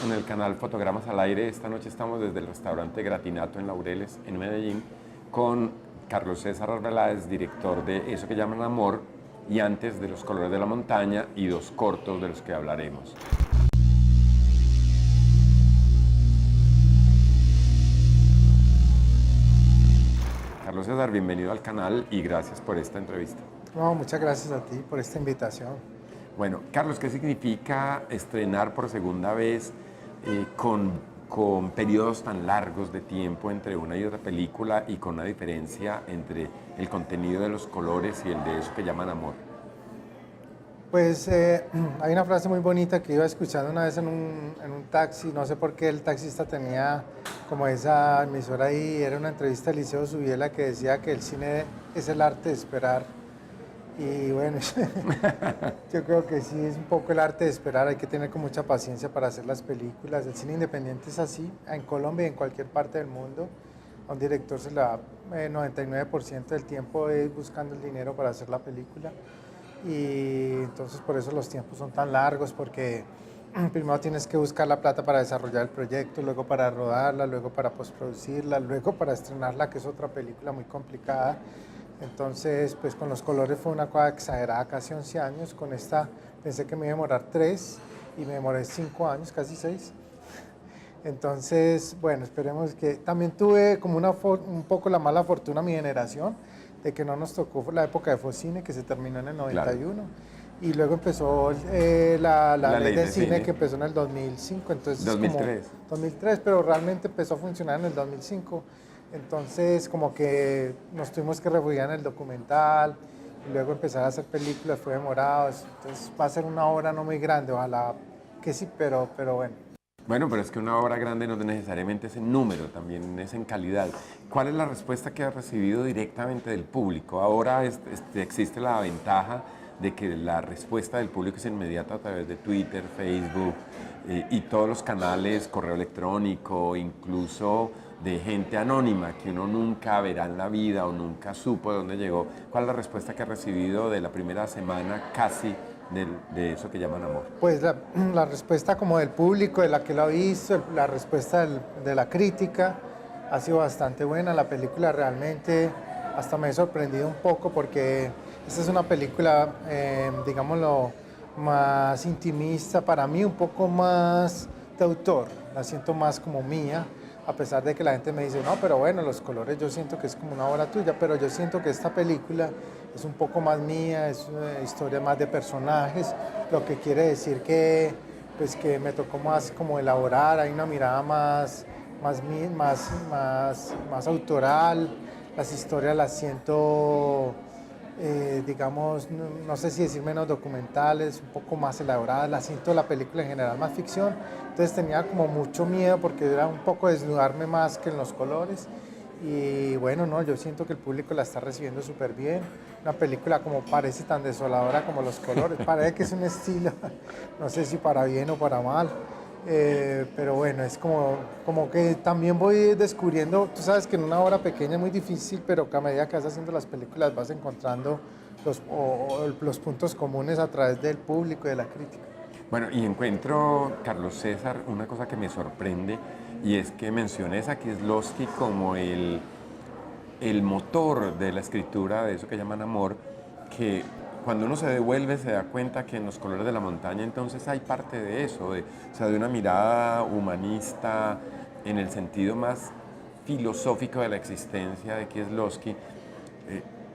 en el canal Fotogramas al Aire. Esta noche estamos desde el restaurante Gratinato en Laureles, en Medellín, con Carlos César Arbeláez, director de Eso que llaman Amor, y antes de Los colores de la montaña, y dos cortos de los que hablaremos. Carlos César, bienvenido al canal y gracias por esta entrevista. No, muchas gracias a ti por esta invitación. Bueno, Carlos, ¿qué significa estrenar por segunda vez con periodos tan largos de tiempo entre una y otra película y con una diferencia entre el contenido de Los colores y el de Eso que llaman Amor? Pues hay una frase muy bonita que iba escuchando una vez en un taxi, no sé por qué el taxista tenía como esa emisora ahí, era una entrevista de Liceo Subiela que decía que el cine es el arte de esperar. Y bueno, yo creo que sí, es un poco el arte de esperar, hay que tener con mucha paciencia para hacer las películas. El cine independiente es así, en Colombia y en cualquier parte del mundo. A un director se le da 99% del tiempo es buscando el dinero para hacer la película. Y entonces por eso los tiempos son tan largos, porque primero tienes que buscar la plata para desarrollar el proyecto, luego para rodarla, luego para postproducirla, luego para estrenarla, que es otra película muy complicada. Entonces, pues con Los colores fue una cosa exagerada, casi 11 años. Con esta pensé que me iba a demorar 3 y me demoré 5 años, casi 6. Entonces, bueno, esperemos que... También tuve como un poco la mala fortuna mi generación, de que no nos tocó la época de Focine, que se terminó en el 91. Claro. Y luego empezó la ley de cine, que empezó en el 2005. Entonces, 2003. 2003, pero realmente empezó a funcionar en el 2005. Entonces, como que nos tuvimos que refugiar en el documental y luego empezar a hacer películas, fue demorado. Entonces, va a ser una obra no muy grande, ojalá que sí, pero bueno. Bueno, pero es que una obra grande no necesariamente es en número, también es en calidad. ¿Cuál es la respuesta que has recibido directamente del público? Ahora existe la ventaja de que la respuesta del público es inmediata a través de Twitter, Facebook y todos los canales, correo electrónico, incluso de gente anónima que uno nunca verá en la vida o nunca supo de dónde llegó. ¿Cuál es la respuesta que has recibido de la primera semana casi de Eso que llaman Amor? Pues la respuesta como del público, de la que lo ha visto, la respuesta de la crítica ha sido bastante buena. La película realmente hasta me he sorprendido un poco porque esta es una película, digámoslo, más intimista, para mí un poco más de autor, la siento más como mía, a pesar de que la gente me dice, no, pero bueno, Los colores yo siento que es como una obra tuya, pero yo siento que esta película es un poco más mía, es una historia más de personajes, lo que quiere decir que, pues, que me tocó más como elaborar, hay una mirada más autoral, las historias las siento, digamos, no sé si decir menos documentales, un poco más elaboradas, las siento la película en general más ficción, entonces tenía como mucho miedo porque era un poco desnudarme más que en Los colores. Y bueno, no, yo siento que el público la está recibiendo súper bien. Una película como parece tan desoladora como Los colores, parece que es un estilo, no sé si para bien o para mal, pero bueno, es como que también voy descubriendo, tú sabes que en una obra pequeña es muy difícil, pero que a medida que vas haciendo las películas vas encontrando los puntos comunes a través del público y de la crítica. Bueno, y encuentro, Carlos César, una cosa que me sorprende, y es que menciones a Kieslowski como el motor de la escritura de Eso que llaman Amor, que cuando uno se devuelve se da cuenta que en Los colores de la montaña entonces hay parte de eso, o sea, de una mirada humanista en el sentido más filosófico de la existencia de Kieslowski.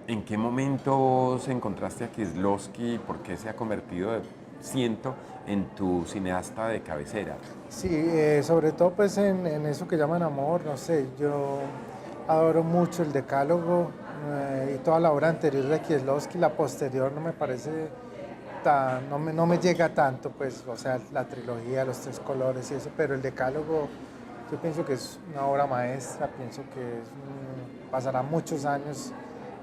¿En qué momento se encontraste a Kieslowski? ¿Por qué se ha convertido, siento, en tu cineasta de cabecera? Sí, sobre todo pues en Eso que llaman Amor, no sé, yo adoro mucho el Decálogo y toda la obra anterior de Kieslowski, la posterior no me parece no me llega tanto, pues, o sea, la trilogía, Los tres colores y eso, pero el Decálogo yo pienso que es una obra maestra, pienso que pasarán muchos años,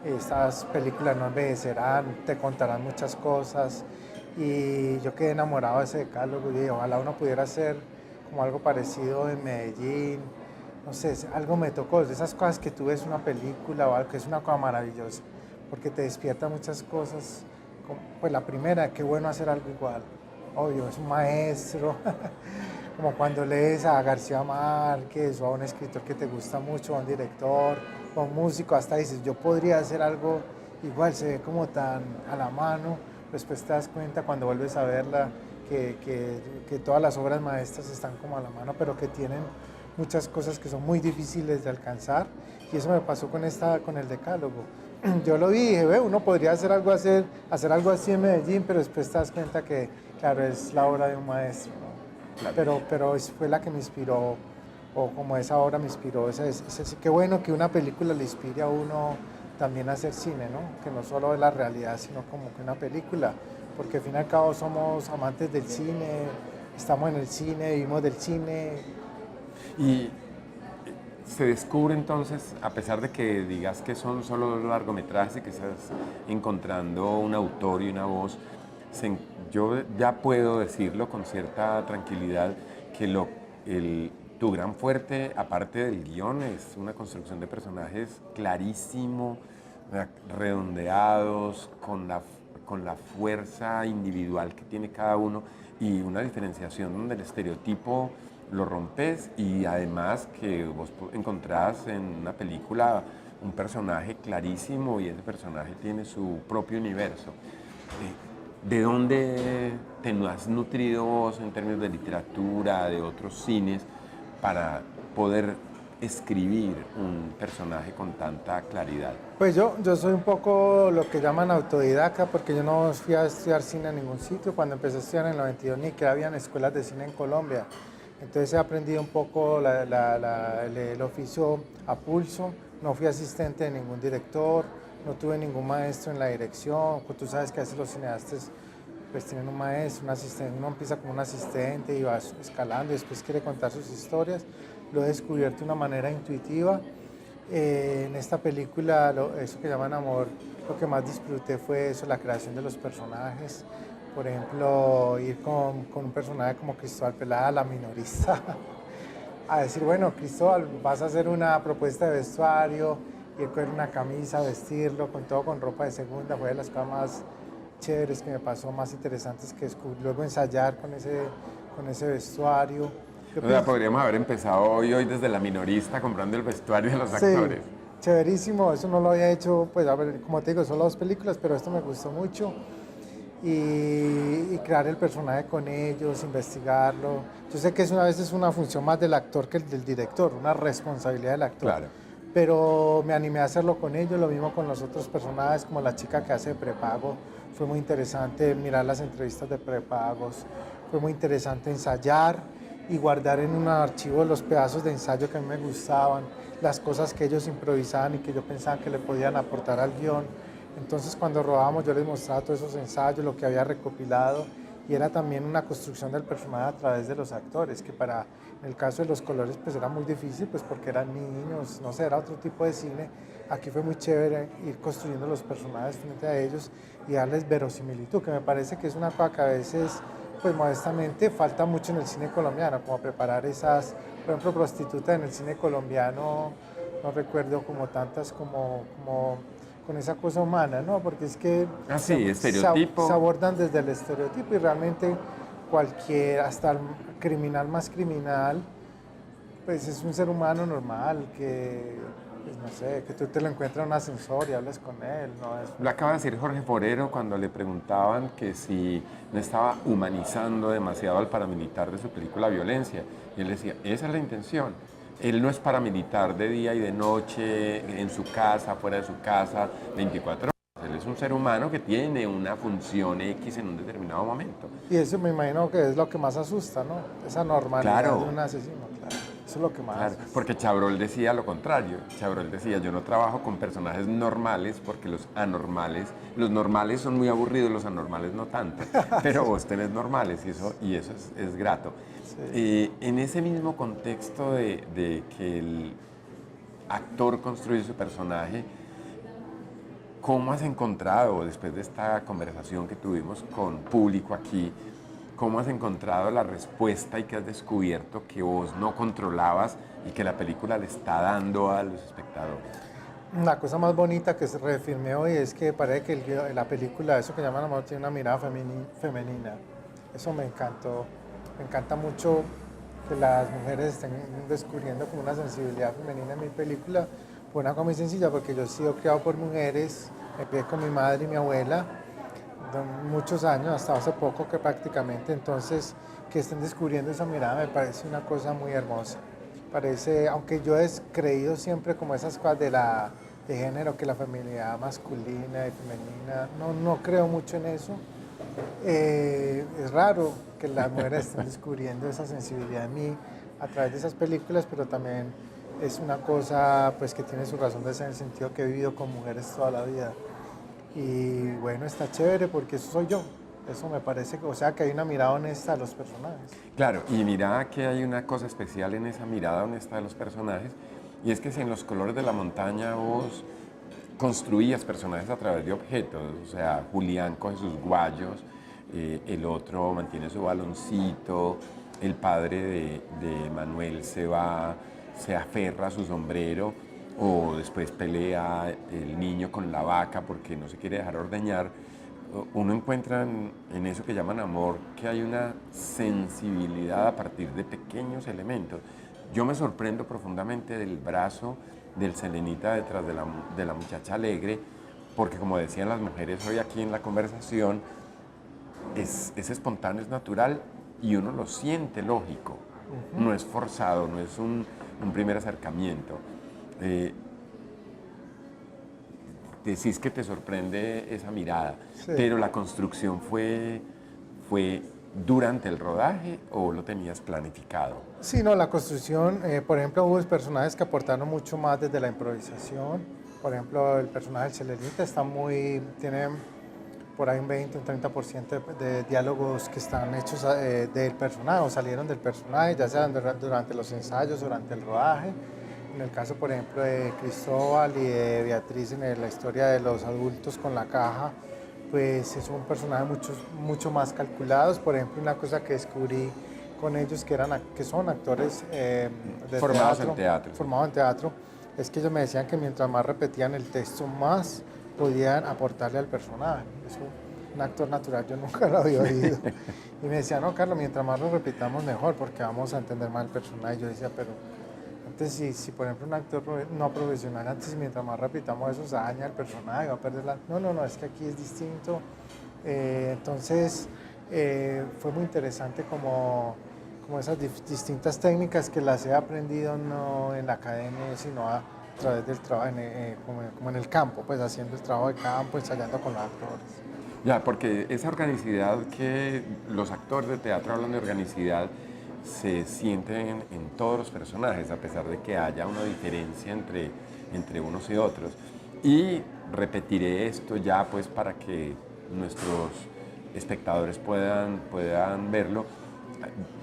estas películas no envejecerán, te contarán muchas cosas y yo quedé enamorado de ese Decálogo y ojalá uno pudiera hacer como algo parecido en Medellín. No sé, algo me tocó, de esas cosas que tú ves una película o algo que es una cosa maravillosa, porque te despierta muchas cosas. Pues la primera, qué bueno hacer algo igual, obvio, es un maestro, como cuando lees a García Márquez o a un escritor que te gusta mucho, a un director, o a un músico, hasta dices, yo podría hacer algo igual, se ve como tan a la mano, después te das cuenta cuando vuelves a verla que todas las obras maestras están como a la mano, pero que tienen muchas cosas que son muy difíciles de alcanzar, y eso me pasó con el Decálogo. Yo lo vi y dije, ve, uno podría hacer algo así en Medellín, pero después te das cuenta que, claro, es la obra de un maestro, ¿no? Claro. Pero fue la que me inspiró, o como esa obra me inspiró. Qué bueno que una película le inspire a uno también a hacer cine, ¿no? Que no solo es la realidad, sino como que una película, porque al fin y al cabo somos amantes del cine, estamos en el cine, vivimos del cine. Y se descubre entonces, a pesar de que digas que son solo dos largometrajes y que estás encontrando un autor y una voz, yo ya puedo decirlo con cierta tranquilidad que tu gran fuerte, aparte del guión, es una construcción de personajes clarísimo, redondeados, con la fuerza individual que tiene cada uno y una diferenciación donde el estereotipo lo rompes y además que vos encontrás en una película un personaje clarísimo y ese personaje tiene su propio universo. ¿De dónde te has nutrido vos en términos de literatura, de otros cines, para poder escribir un personaje con tanta claridad? Pues yo soy un poco lo que llaman autodidacta, porque yo no fui a estudiar cine en ningún sitio. Cuando empecé a estudiar en el 92 ni que habían escuelas de cine en Colombia. Entonces he aprendido un poco el oficio a pulso. No fui asistente de ningún director, no tuve ningún maestro en la dirección. Pues tú sabes que a veces los cineastas pues tienen un maestro, un asistente. Uno empieza como un asistente y va escalando y después quiere contar sus historias. Lo he descubierto de una manera intuitiva. En esta película, eso que llaman amor, lo que más disfruté fue eso, la creación de los personajes. Por ejemplo, ir con un personaje como Cristóbal Pelada, la minorista, a decir, bueno, Cristóbal, vas a hacer una propuesta de vestuario, ir con una camisa, vestirlo, con todo con ropa de segunda, fue de las cosas más chéveres que me pasó, más interesantes que luego ensayar con ese vestuario. O sea, podríamos haber empezado hoy desde la minorista comprando el vestuario de los actores. Chéverísimo, eso no lo había hecho, pues a ver, como te digo, solo 2 películas, pero esto me gustó mucho. Y crear el personaje con ellos, investigarlo. Yo sé que a veces es una función más del actor que del director, una responsabilidad del actor. Claro. Pero me animé a hacerlo con ellos, lo mismo con los otros personajes, como la chica que hace de prepago. Fue muy interesante mirar las entrevistas de prepagos, fue muy interesante ensayar y guardar en un archivo los pedazos de ensayo que a mí me gustaban, las cosas que ellos improvisaban y que yo pensaba que le podían aportar al guión. Entonces cuando rodábamos yo les mostraba todos esos ensayos, lo que había recopilado, y era también una construcción del personaje a través de los actores, que en el caso de Los Colores pues era muy difícil, pues porque eran niños, no sé, era otro tipo de cine. Aquí fue muy chévere ir construyendo los personajes frente a ellos y darles verosimilitud, que me parece que es una cosa que a veces, pues modestamente, falta mucho en el cine colombiano, como preparar esas, por ejemplo, prostitutas en el cine colombiano, no recuerdo como tantas como con esa cosa humana, ¿no? Porque es que estereotipo. se abordan desde el estereotipo y realmente hasta el criminal más criminal, pues es un ser humano normal que, pues no sé, que tú te lo encuentras en un ascensor y hablas con él, ¿no? Lo acaba de decir Jorge Forero cuando le preguntaban que si no estaba humanizando demasiado al paramilitar de su película Violencia. Y él decía, esa es la intención. Él no es paramilitar de día y de noche, en su casa, fuera de su casa, 24 horas. Él es un ser humano que tiene una función X en un determinado momento. Y eso me imagino que es lo que más asusta, ¿no? Esa normalidad Claro. de un asesino, claro. Eso es lo que más asusta. Porque Chabrol decía lo contrario. Chabrol decía, yo no trabajo con personajes normales porque los normales son muy aburridos, los anormales no tanto. Pero vos tenés normales y eso es grato. Sí. En ese mismo contexto de que el actor construye su personaje, ¿cómo has encontrado, después de esta conversación que tuvimos con público aquí, cómo has encontrado la respuesta y que has descubierto que vos no controlabas y que la película le está dando a los espectadores? La cosa más bonita que se reafirmé hoy es que parece que la película, eso que llaman amor, tiene una mirada femenina. Eso me encantó. Me encanta mucho que las mujeres estén descubriendo como una sensibilidad femenina en mi película fue una cosa muy sencilla, porque yo he sido criado por mujeres, me crié con mi madre y mi abuela, muchos años, hasta hace poco que prácticamente, entonces que estén descubriendo esa mirada me parece una cosa muy hermosa. Parece, aunque yo he creído siempre como esas cosas de género, que la feminidad masculina y femenina, no creo mucho en eso. Es raro que las mujeres estén descubriendo esa sensibilidad en mí a través de esas películas, pero también es una cosa pues que tiene su razón de ser en el sentido que he vivido con mujeres toda la vida. Y bueno, está chévere porque eso soy yo. Eso me parece, o sea, que hay una mirada honesta a los personajes. Claro, y mira que hay una cosa especial en esa mirada honesta de los personajes, y es que si en Los colores de la montaña vos construías personajes a través de objetos, o sea, Julián coge sus guayos, el otro mantiene su baloncito, el padre de Manuel se aferra a su sombrero, o después pelea el niño con la vaca porque no se quiere dejar ordeñar. Uno encuentra en eso que llaman amor que hay una sensibilidad a partir de pequeños elementos. Yo me sorprendo profundamente del brazo del Selenita detrás de la muchacha alegre, porque como decían las mujeres hoy aquí en la conversación, es espontáneo, es natural y uno lo siente lógico, no es forzado, no es un primer acercamiento. Decís que te sorprende esa mirada, Sí. pero la construcción fue durante el rodaje o lo tenías planificado. Sí, no, la construcción, por ejemplo, hubo personajes que aportaron mucho más desde la improvisación. Por ejemplo, el personaje del Selenita tiene por ahí un 20, un 30% de diálogos que están hechos del personaje o salieron del personaje, ya sean durante los ensayos, durante el rodaje. En el caso, por ejemplo, de Cristóbal y de Beatriz en la historia de los adultos con la caja, pues es un personaje mucho más calculados. Por ejemplo, una cosa que descubrí con ellos que son actores de Formados teatro, en teatro. formados en teatro, es que ellos me decían que mientras más repetían el texto, más podían aportarle al personaje. Eso, un actor natural, yo nunca lo había oído. Y me decían, no, Carlos, mientras más lo repitamos, mejor, porque vamos a entender más el personaje. Y yo decía, pero antes, si por ejemplo un actor no profesional, antes mientras más repitamos eso, se daña el personaje, va a perder la... No, es que aquí es distinto. Entonces, fue muy interesante como esas distintas técnicas que las he aprendido no en la academia, sino a través del trabajo, como en el campo, pues haciendo el trabajo de campo, ensayando con los actores. Ya, porque esa organicidad que los actores de teatro hablan de organicidad se sienten en todos los personajes, a pesar de que haya una diferencia entre unos y otros. Y repetiré esto ya pues para que nuestros espectadores puedan verlo.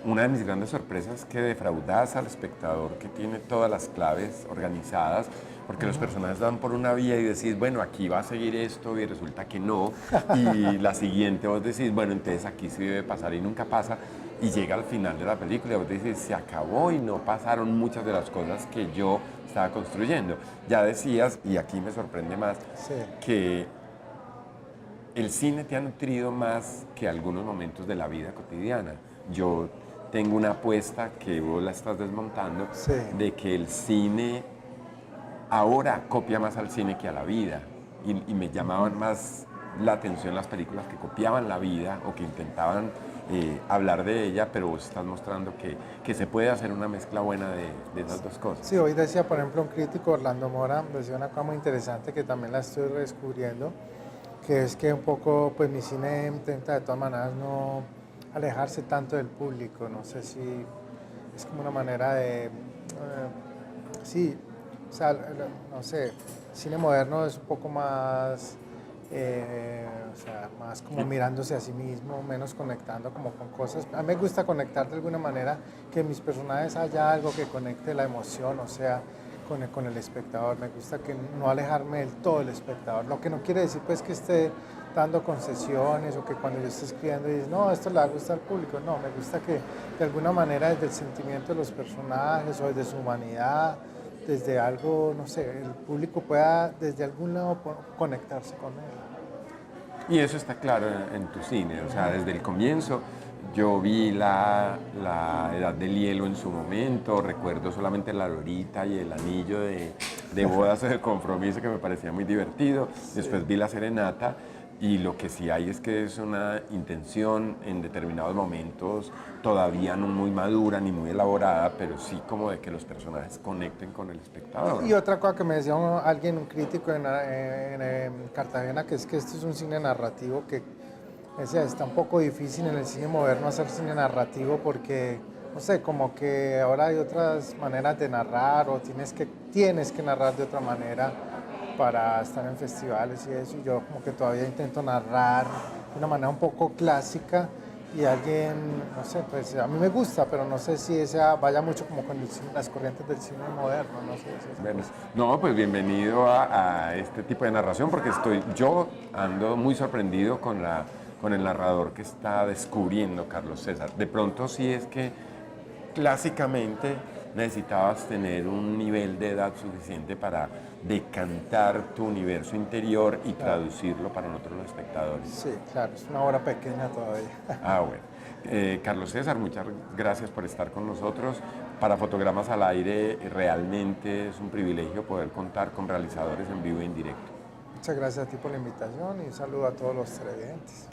Una de mis grandes sorpresas es que defraudas al espectador que tiene todas las claves organizadas, porque los personajes dan por una vía y decís, bueno, aquí va a seguir esto y resulta que no, y la siguiente vos decís, bueno, entonces aquí sí debe pasar y nunca pasa, y llega al final de la película y vos decís, se acabó y no pasaron muchas de las cosas que yo estaba construyendo. Ya decías, y aquí me sorprende más, Sí. que el cine te ha nutrido más que algunos momentos de la vida cotidiana. Yo tengo una apuesta que vos la estás desmontando, Sí. de que el cine ahora copia más al cine que a la vida. Y me llamaban más la atención las películas que copiaban la vida o que intentaban hablar de ella, pero vos estás mostrando que se puede hacer una mezcla buena de esas dos cosas. Sí, hoy decía, por ejemplo, un crítico, Orlando Mora, decía una cosa muy interesante que también la estoy redescubriendo, que es que un poco, pues mi cine intenta de todas maneras no alejarse tanto del público, no sé si es como una manera de, sí, o sea, no sé, cine moderno es un poco más, o sea, más como mirándose a sí mismo, menos conectando como con cosas. A mí me gusta conectar de alguna manera, que en mis personajes haya algo que conecte la emoción, o sea, con el espectador. Me gusta que no alejarme del todo del espectador, lo que no quiere decir pues que esté dando concesiones o que cuando yo esté escribiendo y dices, no, esto le va a gustar al público. No, me gusta que de alguna manera desde el sentimiento de los personajes o desde su humanidad, desde algo, no sé, el público pueda desde algún lado conectarse con él. Y eso está claro en tu cine, o sea, desde el comienzo Yo vi la Edad del Hielo en su momento, recuerdo solamente la lorita y el anillo de bodas o de compromiso que me parecía muy divertido. Después vi la serenata y lo que sí hay es que es una intención en determinados momentos todavía no muy madura ni muy elaborada, pero sí como de que los personajes conecten con el espectador. Y otra cosa que me decía alguien, un crítico en Cartagena, que es que esto es un cine narrativo que decía, está un poco difícil en el cine moderno hacer cine narrativo porque, no sé, como que ahora hay otras maneras de narrar o tienes que narrar de otra manera para estar en festivales y eso. Y yo como que todavía intento narrar de una manera un poco clásica y alguien, no sé, pues a mí me gusta, pero no sé si esa vaya mucho como con las corrientes del cine moderno, no sé si es Bueno, no, pues bienvenido a este tipo de narración porque yo ando muy sorprendido con el narrador que está descubriendo Carlos César. De pronto sí es que clásicamente necesitabas tener un nivel de edad suficiente para decantar tu universo interior y traducirlo para nosotros los espectadores. Sí, claro, es una obra pequeña todavía. Ah, bueno. Carlos César, muchas gracias por estar con nosotros. Para Fotogramas al Aire realmente es un privilegio poder contar con realizadores en vivo e en directo. Muchas gracias a ti por la invitación y un saludo a todos los televidentes.